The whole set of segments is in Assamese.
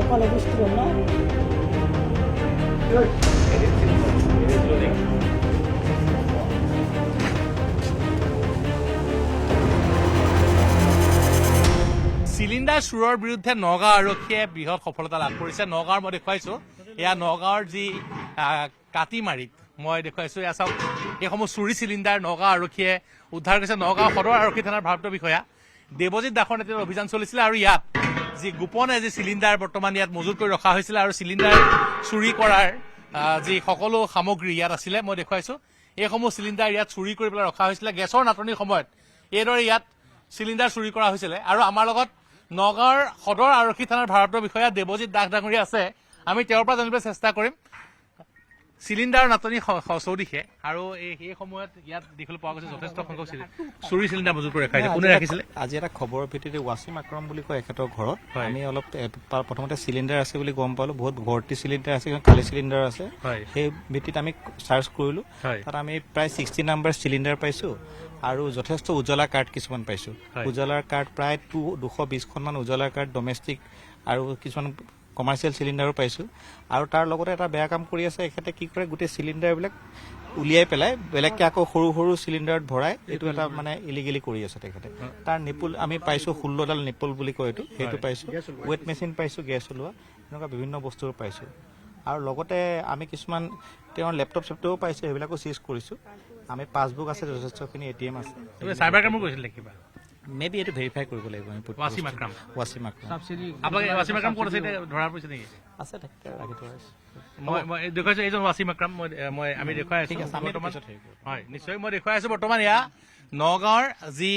সকালে বিস্ফোৰণ না চিলিণ্ডাৰ চুৰৰ বিৰুদ্ধে নগাঁও আৰক্ষীয়ে বৃহৎ সফলতা লাভ কৰিছে। নগাঁৱৰ মই দেখুৱাইছো, এয়া নগাঁৱৰ যি কাটিমাৰিত মই দেখুৱাইছো, এয়া চাওক, এইসমূহ চুৰি চিলিণ্ডাৰ নগাঁও আৰক্ষীয়ে উদ্ধাৰ কৰিছে। নগাঁও সদৰ আৰক্ষী থানাৰ ভাৰপ্ৰাপ্ত বিষয়া দেৱজিৎ দাসৰ নেতৃত্বত অভিযান চলিছিলে আৰু ইয়াত যি গোপনে যি চিলিণ্ডাৰ বৰ্তমান ইয়াত মজুত কৰি ৰখা হৈছিলে আৰু চিলিণ্ডাৰ চুৰি কৰাৰ যি সকলো সামগ্ৰী ইয়াত আছিলে মই দেখুৱাইছো। এইসমূহ চিলিণ্ডাৰ ইয়াত চুৰি কৰি পেলাই ৰখা হৈছিলে। গেছৰ নাটনিৰ সময়ত এইদৰে ইয়াত চিলিণ্ডাৰ চুৰি কৰা হৈছিলে। আৰু আমাৰ লগত নগাঁৱৰ সদৰ আৰক্ষী থানাৰ ভাৰপ্ৰাপ্ত বিষয়া দেৱজিৎ দাস ডাঙৰীয়া আছে। আমি তেওঁৰ পৰা জানিবলৈ চেষ্টা কৰিম চিলিণ্ডাৰ নাটনি চৌদিশে আৰু এই সময়ত ইয়াত দেখিবলৈ পোৱা গৈছে যথেষ্ট সংখ্যক চুৰি চিলিণ্ডাৰ মজুত কৰি ৰখা হৈছে। কোনে ৰাখিছিলে? আজি এটা খবৰৰ ভিত্তিতে ৱাছিম আকৰম বুলি কয় এখেতৰ ঘৰত আমি অলপ প্ৰথমতে চিলিণ্ডাৰ আছে বুলি গম পালো, বহুত ভৰ্তি চিলিণ্ডাৰ আছে, খালী চিলিণ্ডাৰ আছে। সেই ভিত্তিত আমি চাৰ্চ কৰিলো, তাত আমি প্ৰায় 60 নাম্বাৰ চিলিণ্ডাৰ পাইছো আৰু যথেষ্ট উজ্বলা কাৰ্ড কিছুমান পাইছো। উজ্বলাৰ কাৰ্ড প্ৰায় 220খনমান উজ্বলা কাৰ্ড, ডমেষ্টিক আৰু কিছুমান কমাৰ্চিয়েল চিলিণ্ডাৰো পাইছো। আৰু তাৰ লগতে এটা বেয়া কাম কৰি আছে এখেতে, কি কৰে গোটেই চিলিণ্ডাৰবিলাক উলিয়াই পেলাই বেলেগকে আকৌ সৰু সৰু চিলিণ্ডাৰত ভৰাই এইটো এটা মানে ইলিগেলি কৰি আছে তেখেতে। তাৰ নিপুল আমি পাইছো 16ডাল নিপুল বুলি কয় এইটো, সেইটো পাইছো। ৱেট মেচিন পাইছো, গেছ ওলোৱা, এনেকুৱা বিভিন্ন বস্তু পাইছো। আৰু লগতে আমি কিছুমান তেওঁৰ লেপটপ চেপটপো পাইছো, সেইবিলাকো চিজ কৰিছো। আমি পাছবুক আছে, যথেষ্টখিনি ATM আছে। চাইবাৰ ক্ৰাইমো কৰিছিল কিবা? মেবি এইটো ভেৰিফাই কৰিব লাগিব। ৱাছিম আকৰাম আপোনালোকে ৱাছিম আকৰাম ক'ত আছে ধৰা পৰিছে নেকি? আছে ৰাখি থোৱা আছে। মই দেখুৱাইছো এইজন ৱাছিম আকৰাম, আমি দেখুৱাই আছো বৰ্তমান। হয় নিশ্চয়, মই দেখুৱাই আছো বৰ্তমান এয়া নগাঁৱৰ যি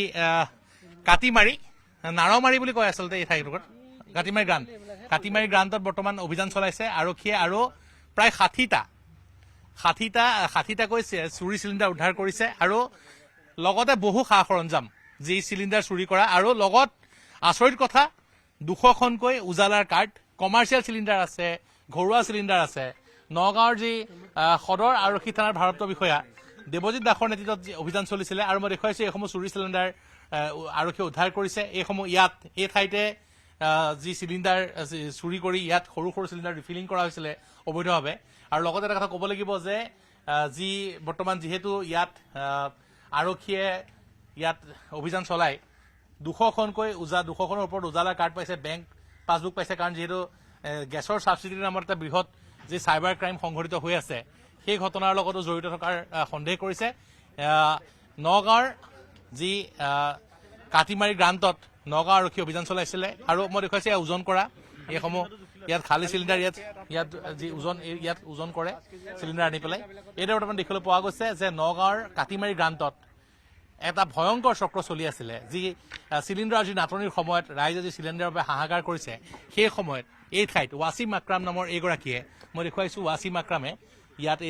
কাটিমাৰি নাৰমাৰি বুলি কয় আচলতে এই ঠাইডোখৰত, কাটিমাৰি গ্ৰান্তত বৰ্তমান অভিযান চলাইছে আৰক্ষীয়ে আৰু প্ৰায় 60টাকৈ চুৰি চিলিণ্ডাৰ উদ্ধাৰ কৰিছে আৰু লগতে বহু সা সৰঞ্জাম যি চিলিণ্ডাৰ চুৰি কৰা। আৰু লগত আচৰিত কথা 200খনকৈ উজালাৰ কাৰ্ড, কমাৰ্চিয়েল চিলিণ্ডাৰ আছে, ঘৰুৱা চিলিণ্ডাৰ আছে। নগাঁৱৰ যি সদৰ আৰক্ষী থানাৰ ভাৰপ্ৰাপ্ত বিষয়া দেৱজিৎ দাসৰ নেতৃত্বত অভিযান চলিছিলে আৰু মই দেখুৱাইছো এইসমূহ চুৰি চিলিণ্ডাৰ আৰক্ষীয়ে উদ্ধাৰ কৰিছে। এইসমূহ ইয়াত এই ঠাইতে যি চিলিণ্ডাৰ চুৰি কৰি ইয়াত সৰু সৰু চিলিণ্ডাৰ ৰিফিলিং কৰা হৈছিলে অবৈধভাৱে। আৰু লগতে এটা কথা ক'ব লাগিব যে যি বৰ্তমান যিহেতু ইয়াত আৰক্ষীয়ে ইয়াত অভিযান চলাই 200খনকৈ 200খনৰ ওপৰত উজালাৰ কাৰ্ড পাইছে, বেংক পাছবুক পাইছে। কাৰণ যিহেতু গেছৰ ছাবচিডিৰ নামত এটা বৃহৎ যি চাইবাৰ ক্ৰাইম সংঘটিত হৈ আছে, সেই ঘটনাৰ লগতো জড়িত থকাৰ সন্দেহ কৰিছে। নগাঁৱৰ যি কাটিমাৰি গ্ৰান্তত নগাঁও আৰক্ষী অভিযান চলাইছিলে আৰু মই দেখুৱাইছো এয়া ওজন কৰা এইসমূহ ইয়াত খালী চিলিণ্ডাৰ ইয়াত যি ইয়াত ওজন কৰে চিলিণ্ডাৰ আনি পেলাই। এইদৰে বৰ্তমান দেখিবলৈ পোৱা গৈছে যে নগাঁৱৰ কাটিমাৰি গ্ৰান্তত এটা ভয়ংকৰ চক্ৰ চলি আছিলে। যি চিলিণ্ডাৰ যি নাটনিৰ সময়ত ৰাইজে যি চিলিণ্ডাৰৰ বাবে হাহাকাৰ কৰিছে, সেই সময়ত এই ঠাইত ৱাছিম আকৰাম নামৰ এইগৰাকীয়ে, মই দেখুৱাইছো ৱাছিম আকৰামে ইয়াত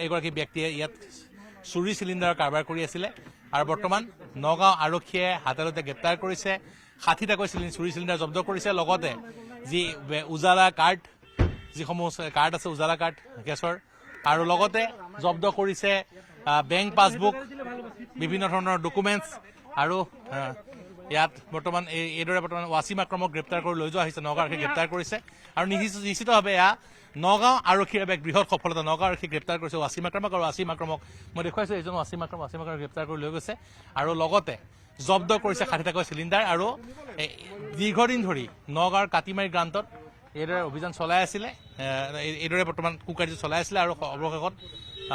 এইগৰাকী ব্যক্তিয়ে ইয়াত চুৰি চিলিণ্ডাৰৰ কাৰবাৰ কৰি আছিলে আৰু বৰ্তমান নগাঁও আৰক্ষীয়ে হাতেলতে গ্ৰেপ্তাৰ কৰিছে। 60টাকৈ চুৰি চিলিণ্ডাৰ জব্দ কৰিছে। লগতে যি উজালা কাৰ্ড, যিসমূহ কাৰ্ড আছে উজালা কাৰ্ড গেছৰ, আৰু লগতে জব্দ কৰিছে বেংক পাছবুক, বিভিন্ন ধৰণৰ ডকুমেণ্টছ। আৰু ইয়াত বৰ্তমান এইদৰে বৰ্তমান ৱাছিম আকৰামক গ্ৰেপ্তাৰ কৰি লৈ যোৱা হৈছে, নগাঁও আৰক্ষীয়ে গ্ৰেপ্তাৰ কৰিছে। আৰু নিশ্চিতভাৱে এয়া নগাঁও আৰক্ষীৰ এক বৃহৎ সফলতা। নগাঁও আৰক্ষীয়ে গ্ৰেপ্তাৰ কৰিছে ৱাছিম আকৰামক আৰু ৱাছিম আকৰামক মই দেখুৱাইছো এইজন ৱাছিম আকৰাম গ্ৰেপ্তাৰ কৰি লৈ গৈছে আৰু লগতে জব্দ কৰিছে 60টাকৈ চিলিণ্ডাৰ। আৰু দীৰ্ঘদিন ধৰি নগাঁৱৰ কাটিমাৰি গ্ৰান্তত এইদৰে অভিযান চলাই আছিলে, এইদৰে বৰ্তমান কুকাৰ্য চলাই আছিলে আৰু অৱশেষত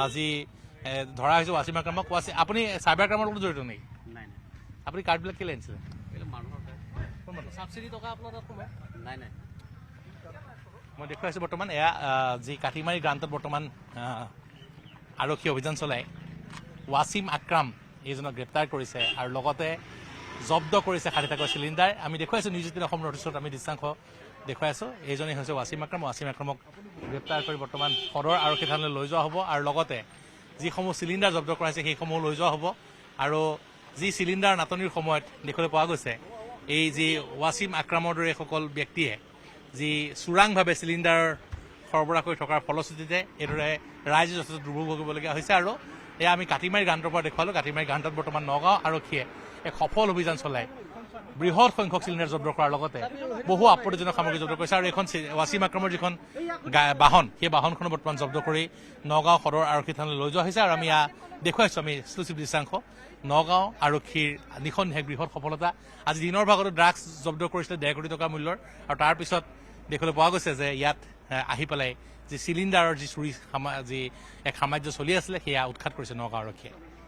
আজি ধৰা হৈছে ৱাছিম আকৰামক। আপুনি চাইবাৰ ক্ৰাইমৰ লগত জড়িত নেকি? আপুনি কাৰ্ডবিলাক কেলৈ আনিছিলে? মই দেখুৱাইছো বৰ্তমান এয়া যি কাটিমাৰি গ্ৰান্তত বৰ্তমান আৰক্ষী অভিযান চলাই ৱাছিম আকৰাম এইজনক গ্ৰেপ্তাৰ কৰিছে আৰু লগতে জব্দ কৰিছে 60টাকৈ চিলিণ্ডাৰ। আমি দেখুৱাইছো নিউজ 18 অসম নৰ্থ-ইষ্টত আমি দৃশ্যাংশ দেখুৱাইছো। এইজনেই হৈছে ৱাছিম আকৰাম। ৱাছিম আকৰামক গ্ৰেপ্তাৰ কৰি বৰ্তমান সদৰ আৰক্ষী থানালৈ লৈ যোৱা হ'ব আৰু লগতে যিসমূহ চিলিণ্ডাৰ জব্দ কৰা হৈছে সেইসমূহ লৈ যোৱা হ'ব। আৰু যি চিলিণ্ডাৰ নাটনিৰ সময়ত দেখিবলৈ পোৱা গৈছে এই যি ৱাছিম আকৰামৰ দৰে সকল ব্যক্তিয়ে যি চোৰাংভাৱে চিলিণ্ডাৰ সৰবৰাহ কৰি থকাৰ ফলশ্ৰুতিতে এইদৰে ৰাইজে যথেষ্ট দুৰ্ভোগ ভুগিবলগীয়া হৈছে। আৰু এয়া আমি কাটিমাৰি গ্ৰান্তৰ পৰা দেখুৱালো। কাটিমাৰি গ্ৰান্তত বৰ্তমান নগাঁও আৰক্ষীয়ে এক সফল অভিযান চলাই বৃহৎ সংখ্যক চিলিণ্ডাৰ জব্দ কৰাৰ লগতে বহু আপত্তিজনক সামগ্ৰী জব্দ কৰিছে আৰু এখন ৱাছিম আক্ৰমৰ যিখন বাহন সেই বাহনখনো বৰ্তমান জব্দ কৰি নগাঁও সদৰ আৰক্ষী থানালৈ লৈ যোৱা হৈছে আৰু আমি দেখুৱাইছো আমি এক্সক্লুচিভ দৃশ্যাংশ নগাঁও আৰক্ষীৰ নিখনহে বৃহৎ সফলতা আজি দিনৰ ভাগতো ড্ৰাগছ জব্দ কৰিছিলে 1.5 কোটি টকা মূল্যৰ আৰু তাৰ পিছত দেখিবলৈ পোৱা গৈছে যে ইয়াত আহি পেলাই যি চিলিণ্ডাৰৰ যি চুৰি যি এক সাম্ৰাজ্য চলি আছিলে সেয়া উৎখাত কৰিছে নগাঁও আৰক্ষীয়ে